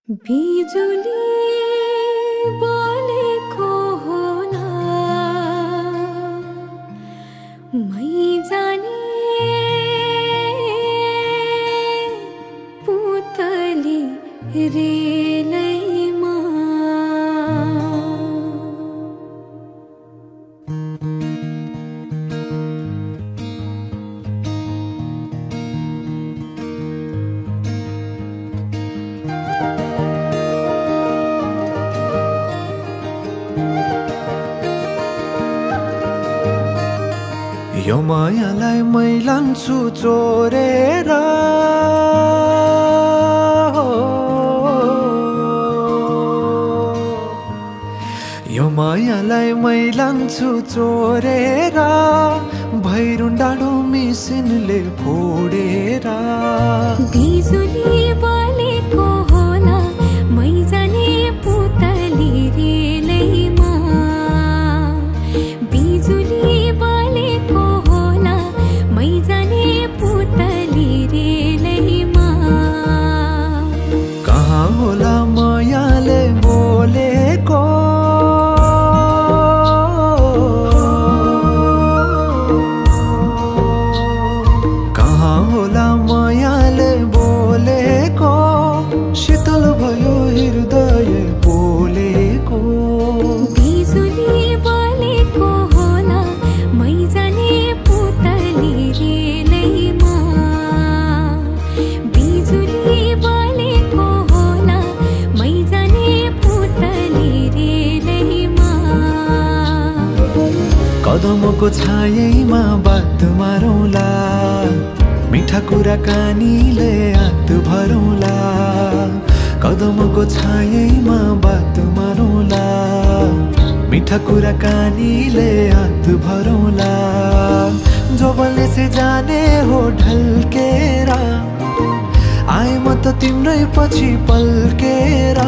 बिजुली बोलेको होला मै जाने पुतली रेलैमा यो मायालाई मै लान्छु चोरेर यो मायालाई मै लान्छु चोरेर भैरुन डाँडो मिसिनले फोडेर बिजुली बोलेको होला मै जाने पुतली रेलैमा बिजुली बोलेको होला मै जाने पुतली रेलैमा कहाँ होला मायाले बोलेको कहाँ होला मायाले बोलेको शीतल भयो हृदय बोलेको बिजुली बोलेको होला मै जाने पुतली रेलैमा बिजुली बोलेको होला मै जाने पुतली रेलैमा कदमको छायैमा बात मारौँला मिठा कुराकानीले हात भरौँला कदमको छायैमा बात मारौँला मिठा कुराकानीले हात भरौँला जोबलले से जाने हो ढल्केर आए म त तिम्रै पछि पल्केर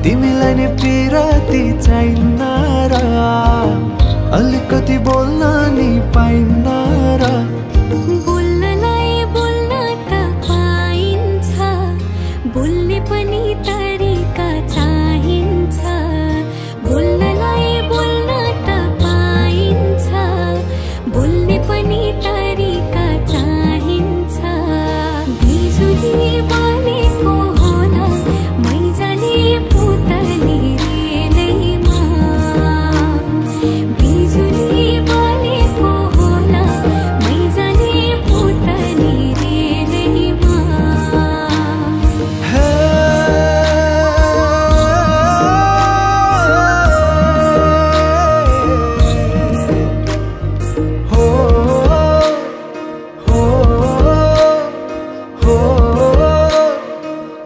तिमीलाई नै पिरती चाहिन्न र अलिकति बोल्न नि पाइन्न र बोल्नलाई बोल्न त पाइन्छ बोल्ने पनि तरिका चाहिन्छ बोल्नलाई बोल्न त पाइन्छ बोल्ने पनि तरिका चाहिन्छ बिजुली बोलेको होला मै जाने पुतली रेलैमा बिजुली बोलेको होला मै जाने पुतली रेलैमा हो हो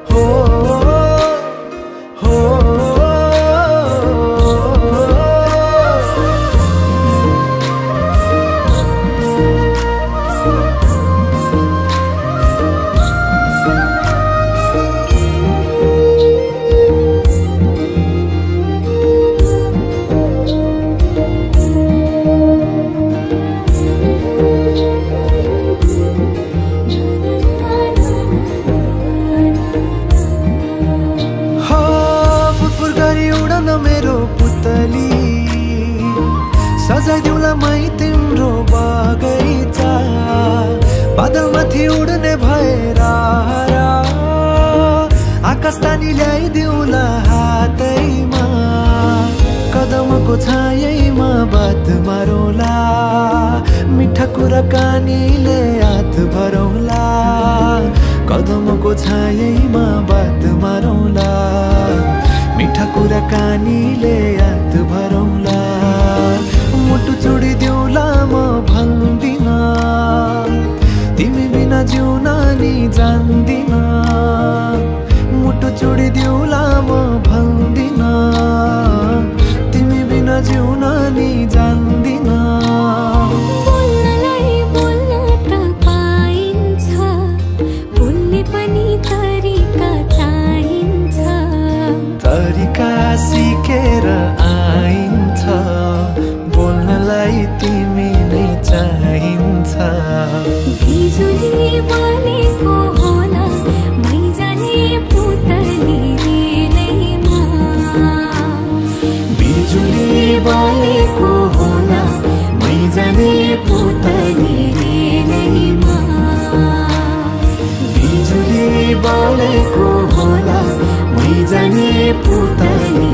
हो हो फुरफुर गरी उडन मेरो पुतली सजाइदिउँला मै तिम्रो बगैँचा बादलमाथि उड्ने भएर आकाश तानी ल्याइदिउँला हातैमा कदमको छायैमा बात मारौँला मिठा कुराकानीले हात भरौँला कदमको छायैमा बात मारौँला मिठा कुराकानीले हात भरौँला मुटु छोडिदिउँला म भन्दिन तिमी बिना जिउन नि जान्दिन मुटु छोडिदिउँला म भन्दिन तिमी बिना जिउन नि जान्दिन बोल्नलाई बोल्न त पाइन्छ बोल्ने पनि तरिका चाहिन्छ तरिका सिकेर आइन्छ बोल्नलाई तिमी नै चाहिन्छ बिजुली बोलेको होला बोलेको होला मै जाने पुतली